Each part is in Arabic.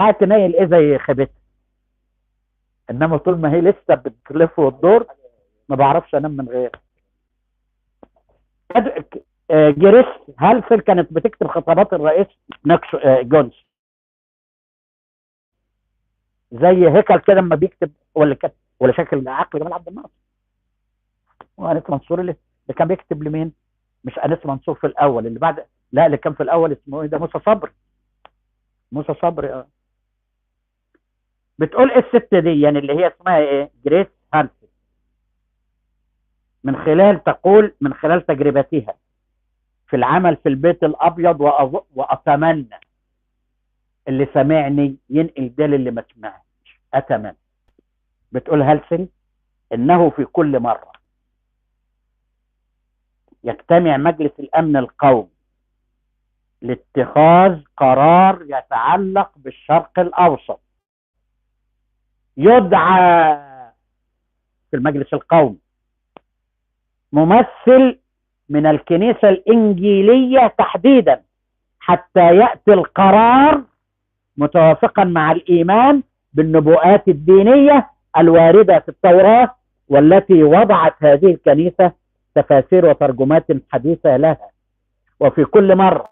هتنيل ايه زي خيبتها، انما طول ما هي لسه بتلف وتدور ما بعرفش انام من غير. جريس هالسل كانت بتكتب خطابات الرئيس جونز، زي هيكل كده لما بيكتب، ولا كتب ولا شكل عقل جمال عبد الناصر. وانس منصور اللي كان بيكتب لمين؟ مش انس منصور في الاول، اللي بعد، لا اللي كان في الاول اسمه ايه ده، موسى صبري. موسى صبري بتقول ايه الست دي يعني اللي هي اسمها ايه، جريس هانسل، تقول من خلال تجربتها في العمل في البيت الابيض، واتمنى اللي سمعني ينقل ده اللي ما سمعش، اتمنى. بتقول هالسن انه في كل مره يجتمع مجلس الامن القومي لاتخاذ قرار يتعلق بالشرق الاوسط، يدعى في المجلس القومي ممثل من الكنيسه الانجيليه تحديدا، حتى ياتي القرار متوافقا مع الايمان بالنبوءات الدينيه الوارده في التوراه، والتي وضعت هذه الكنيسه تفاسير وترجمات حديثه لها. وفي كل مره،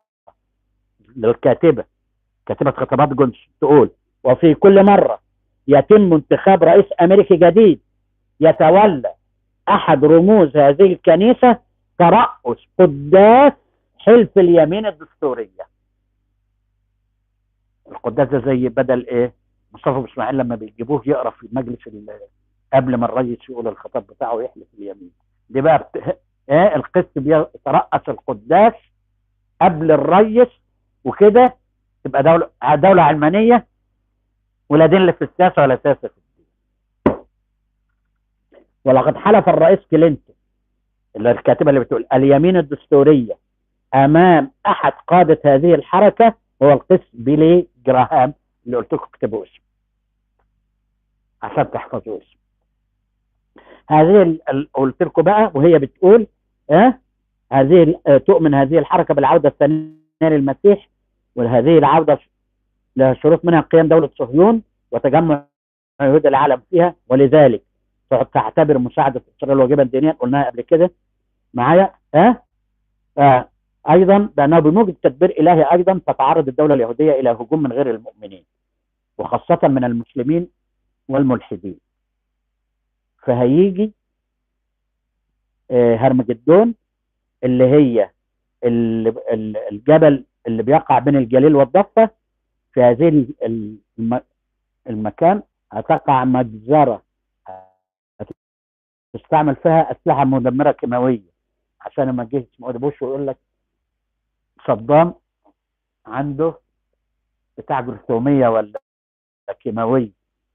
للكاتبه، كاتبه خطابات جونز تقول، وفي كل مره يتم انتخاب رئيس امريكي جديد يتولى احد رموز هذه الكنيسه ترأس قداس حلف اليمين الدستوريه. القداس ده زي بدل ايه، مصطفى اسماعيل لما بيجيبوه يقرا في المجلس قبل ما الرئيس يقول الخطاب بتاعه ويحلف اليمين. دي بقى ايه، القس بيترأس القداس قبل الرئيس، وكده تبقى دوله علمانيه، ولا دين في السياسه ولا سياسه في الدين. ولقد حلف الرئيس كلينتون، اللي الكاتبه اللي بتقول اليمين الدستوريه امام احد قاده هذه الحركه، هو القس بيلي جراهام، اللي قلت لكم اكتبوا اسمه عشان تحفظوا اسمه. هذه قلت لكم بقى، وهي بتقول هذه تؤمن هذه الحركه بالعوده الثانيه للمسيح، وهذه العوده لها شروط، منها قيام دوله صهيون وتجمع يهود العالم فيها، ولذلك تعتبر مساعده اسرائيل واجبا دينيا، قلناها قبل كده معايا. ايضا بانه بموجب تدبير الهي ايضا تتعرض الدوله اليهوديه الى هجوم من غير المؤمنين، وخاصه من المسلمين والملحدين. فهيجي هرمجدون، اللي هي الجبل اللي بيقع بين الجليل والضفه، في هذه المكان هتقع مجزره تستعمل فيها اسلحه مدمره كيماويه، عشان لما جه اسمه بوش ويقول لك صدام عنده بتاع جرثوميه ولا كيماويه،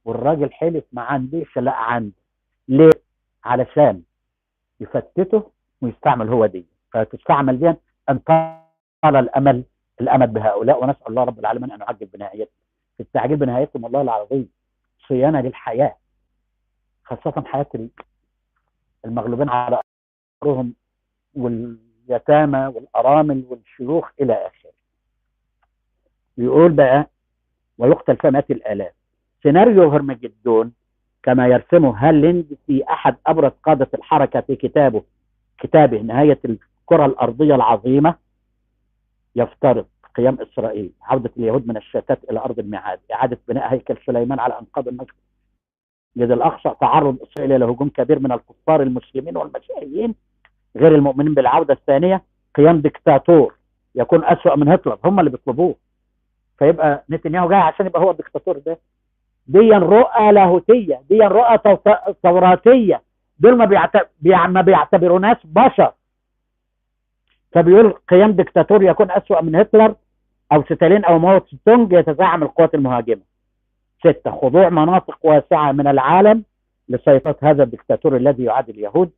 والراجل حلف ما عنديش، لا عنده. ليه؟ علشان يفتته ويستعمل هو دي، فتستعمل دي ان طال الامل بهؤلاء، ونسال الله رب العالمين ان يعجل بنهايتهم. في التعجيل بنهايتهم والله العظيم صيانه للحياه، خاصه حياه المغلوبين على امرهم واليتامى والارامل والشيوخ الى اخره. بيقول بقى ويقتل فيها مئات الالاف. سيناريو هرمجدون كما يرسمه هاليند في احد ابرز قاده الحركه في كتابه نهايه الكره الارضيه العظيمه، يفترض قيام اسرائيل، عوده اليهود من الشتات الى ارض الميعاد، اعاده بناء هيكل سليمان على انقاض المسجد الاقصى، تعرض اسرائيل الى هجوم كبير من الكفار المسلمين والمسيحيين غير المؤمنين بالعوده الثانيه، قيام دكتاتور يكون اسوأ من هتلر، هم اللي بيطلبوه، فيبقى نتنياهو جاي عشان يبقى هو الدكتاتور ده. دي رؤى لاهوتيه، دي رؤى توراتيه، دول ما بيعتبروناش بشر. فبيقول قيام دكتاتور يكون اسوأ من هتلر او ستالين او ماو تسي تونج، يتزعم القوات المهاجمه. 6. خضوع مناطق واسعه من العالم لسيطره هذا الدكتاتور الذي يعادي اليهود.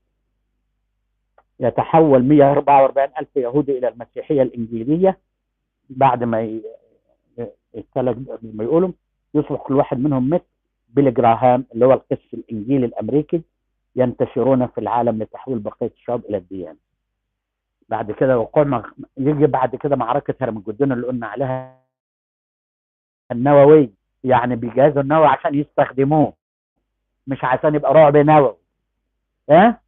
يتحول 144 ألف يهودي إلى المسيحية الإنجيلية بعد ما يقولوا يصبح كل واحد منهم مثل بيلي جراهام، اللي هو القس الإنجيلي الأمريكي، ينتشرون في العالم لتحويل بقية الشعوب إلى الديانة. بعد كده يجي بعد كده معركة هرمجدون اللي قلنا عليها النووية، يعني بيجهزوا النووي عشان يستخدموه، مش عشان يبقى رعب نووي. ها؟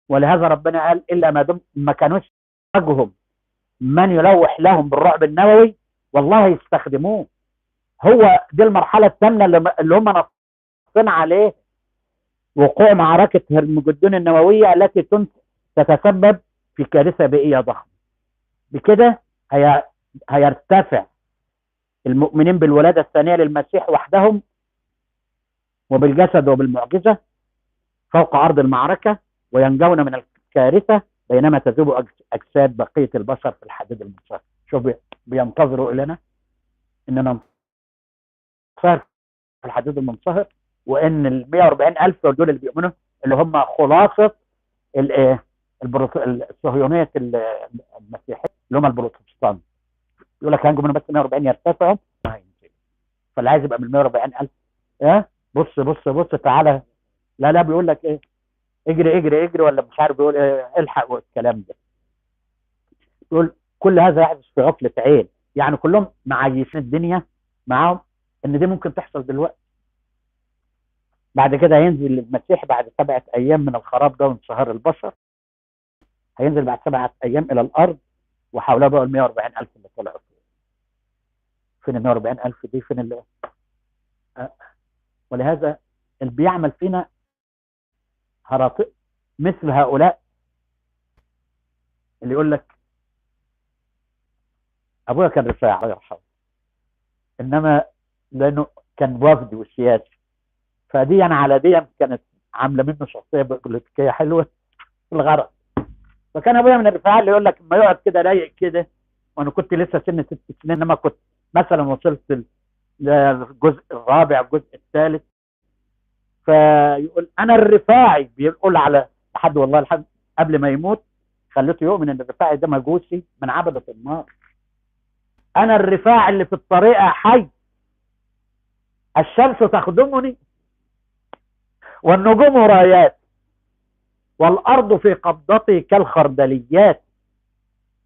ولهذا ربنا قال الا ما دم ما كانوش يواجههم من يلوح لهم بالرعب النووي والله يستخدموه. هو دي المرحله الثامنه اللي هم نصين عليه وقوع معركه هرمجدون النوويه التي تتسبب في كارثه بيئيه ضخمه. بكده هيرتفع المؤمنين بالولاده الثانيه للمسيح وحدهم وبالجسد وبالمعجزه فوق ارض المعركه وينجون من الكارثه بينما تذوب اجساد بقيه البشر في الحديد المنصهر. شوف بينتظروا الينا اننا ننتصر في الحديد المنصهر، وان ال 140,000 دول اللي بيؤمنوا اللي هم خلاصه الايه الصهيونيه المسيحيه اللي هم البروتستانت. يقول لك هنجوا منهم بس 140 يرتفعوا فاللي عايز يبقى من 140,000 ايه بص بص بص تعالى. لا بيقول لك ايه اجري اجري اجري ولا مش عارف بيقول ايه الحق والكلام ده. يقول كل هذا يحدث في غفله عين، يعني كلهم معايشين الدنيا معاهم ان دي ممكن تحصل دلوقتي. بعد كده هينزل المسيح بعد 7 ايام من الخراب ده وانصهار البشر، هينزل بعد 7 ايام الى الارض وحواليه بقى ال 140,000 اللي طلعوا. فين ال 140,000 دي؟ فين اللي ولهذا اللي بيعمل فينا هراطق مثل هؤلاء اللي يقول لك ابويا كان رفاعي الله يرحمه، انما لانه كان وفدي وسياسي فدي على دي كانت عامله منه شخصيه بوليتيكيه حلوه في الغرب. فكان ابويا من الرفاعي اللي يقول لك لما يقعد كده رايق كده، وانا كنت لسه سن 6 سنين انما كنت مثلا وصلت للجزء الرابع الجزء الثالث، فيقول انا الرفاعي، بيقول على حد والله لحد قبل ما يموت خليته يؤمن ان الرفاعي ده مجوسي من عبده النار. انا الرفاعي اللي في الطريق حي، الشمس تخدمني والنجوم رايات والارض في قبضتي كالخردليات،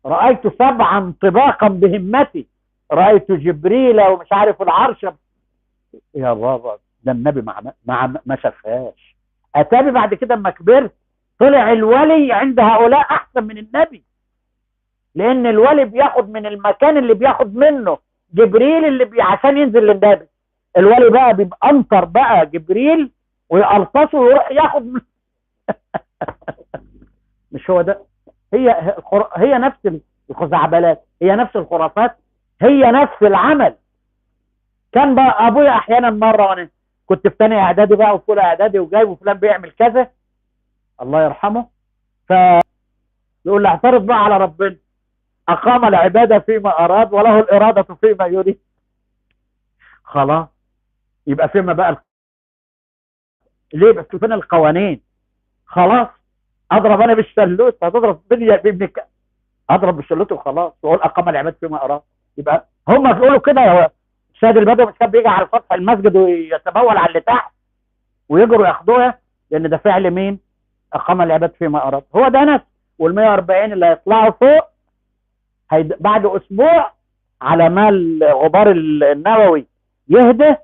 رايت 7 طباقا بهمتي، رايت جبريل ومش عارف العرش. يا بابا ده النبي ما شافهاش. اتابي بعد كده اما كبرت طلع الولي عند هؤلاء احسن من النبي، لان الولي بياخد من المكان اللي بياخد منه جبريل اللي عشان ينزل للنبي. الولي بقى بيبقى انطر بقى جبريل ويقلطسه ويروح ياخد من مش هو ده؟ هي نفس الخزعبلات، هي نفس الخرافات، هي نفس العمل. كان بقى ابويا احيانا مره وانا كنت في ثانيه اعدادي بقى وفي اولى اعدادي وجايب وفلان بيعمل كذا الله يرحمه، فيقول لي اعترض بقى على ربنا، اقام العباده فيما اراد وله الاراده فيما يريد. خلاص يبقى فيما بقى ليه بس فين القوانين؟ خلاص اضرب انا بالشلوت، هتضرب بابنك اضرب بالشلوت وخلاص واقول اقام العباد فيما اراد. يبقى هم بيقولوا كده. يا السيد البدوي مش كان بيجي على سطح المسجد ويتبول على اللي تحت ويجروا ياخدوها؟ لان ده فعل مين؟ اقام العباد فيما اراد. هو ده نفس وال 140 اللي هيطلعوا فوق بعد اسبوع على ما الغبار النووي يهدى